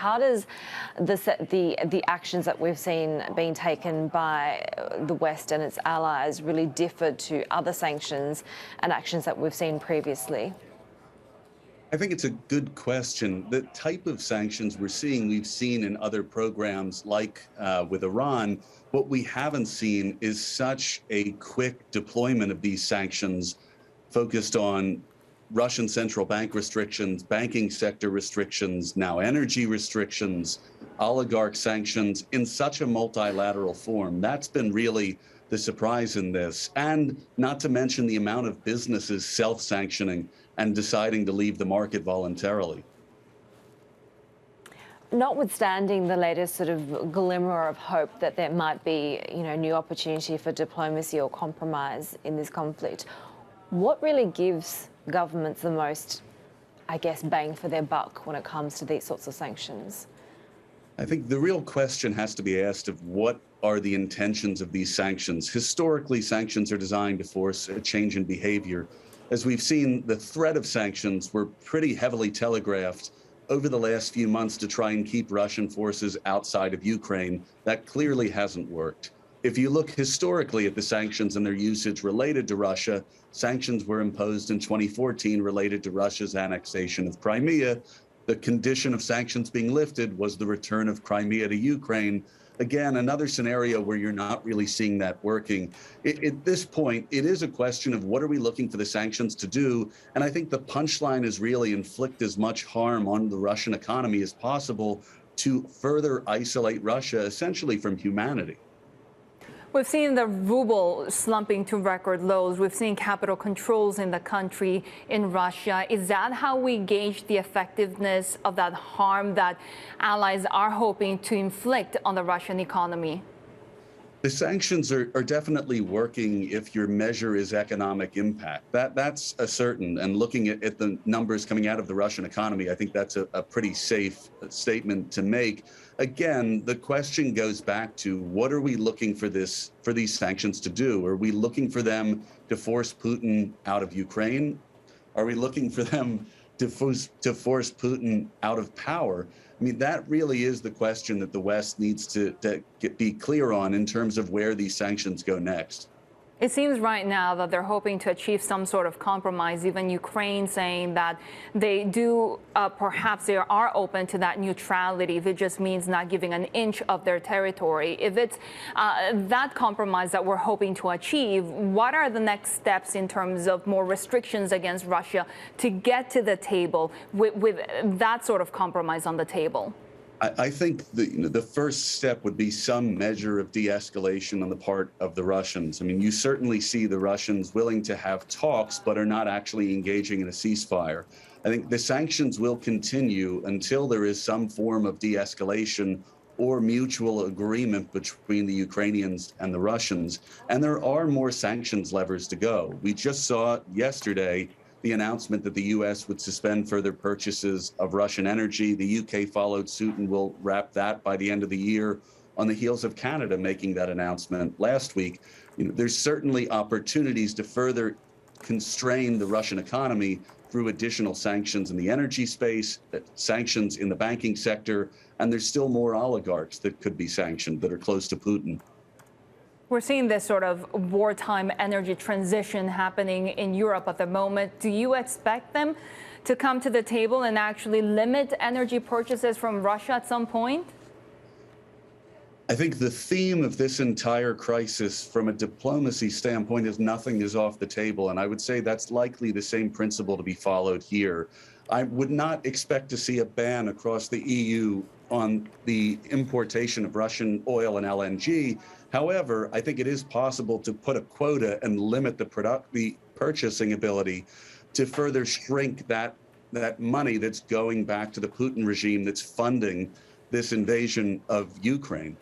How does the actions that we've seen being taken by the West and its allies really differ to other sanctions and actions that we've seen previously? I think it's a good question. The type of sanctions we're seeing, we've seen in other programs like with Iran. What we haven't seen is such a quick deployment of these sanctions focused on Russian central bank restrictions, banking sector restrictions, now energy restrictions, oligarch sanctions in such a multilateral form. That's been really the surprise in this. And not to mention the amount of businesses self-sanctioning and deciding to leave the market voluntarily. Notwithstanding the latest sort of glimmer of hope that there might be, new opportunity for diplomacy or compromise in this conflict, what really gives governments the most, I guess, bang for their buck when it comes to these sorts of sanctions? I think the real question has to be asked of what are the intentions of these sanctions. Historically, sanctions are designed to force a change in behavior. As we've seen, the threat of sanctions were pretty heavily telegraphed over the last few months to try and keep Russian forces outside of Ukraine. That clearly hasn't worked. If you look historically at the sanctions and their usage related to Russia, sanctions were imposed in 2014 related to Russia's annexation of Crimea. The condition of sanctions being lifted was the return of Crimea to Ukraine. Again, another scenario where you're not really seeing that working. At this point, it is a question of what are we looking for the sanctions to do? And I think the punchline is really inflict as much harm on the Russian economy as possible to further isolate Russia essentially from humanity. We've seen the ruble slumping to record lows. We've seen capital controls in the country, in Russia. Is that how we gauge the effectiveness of that harm that allies are hoping to inflict on the Russian economy? The sanctions are definitely working if your measure is economic impact. That's a certain. And looking at the numbers coming out of the Russian economy, I think that's a pretty safe statement to make. Again, the question goes back to what are we looking for these sanctions to do? Are we looking for them to force Putin out of Ukraine? Are we looking for them to force Putin out of power? I mean, that really is the question that the West needs to be clear on in terms of where these sanctions go next. It seems right now that they're hoping to achieve some sort of compromise, even Ukraine saying that they do, perhaps they are open to that neutrality if it just means not giving an inch of their territory. If it's that compromise that we're hoping to achieve, what are the next steps in terms of more restrictions against Russia to get to the table with that sort of compromise on the table? I think the first step would be some measure of de-escalation on the part of the Russians. I mean, you certainly see the Russians willing to have talks, but are not actually engaging in a ceasefire. I think the sanctions will continue until there is some form of de-escalation or mutual agreement between the Ukrainians and the Russians. And there are more sanctions levers to go. We just saw yesterday the announcement that the U.S. would suspend further purchases of Russian energy. The U.K. followed suit and will wrap that by the end of the year on the heels of Canada making that announcement last week. There's certainly opportunities to further constrain the Russian economy through additional sanctions in the energy space, sanctions in the banking sector, and there's still more oligarchs that could be sanctioned that are close to Putin. We're seeing this sort of wartime energy transition happening in Europe at the moment. Do you expect them to come to the table and actually limit energy purchases from Russia at some point? I think the theme of this entire crisis from a diplomacy standpoint is nothing is off the table. And I would say that's likely the same principle to be followed here. I would not expect to see a ban across the EU on the importation of Russian oil and LNG. However, I think it is possible to put a quota and limit the purchasing ability to further shrink that money that's going back to the Putin regime that's funding this invasion of Ukraine.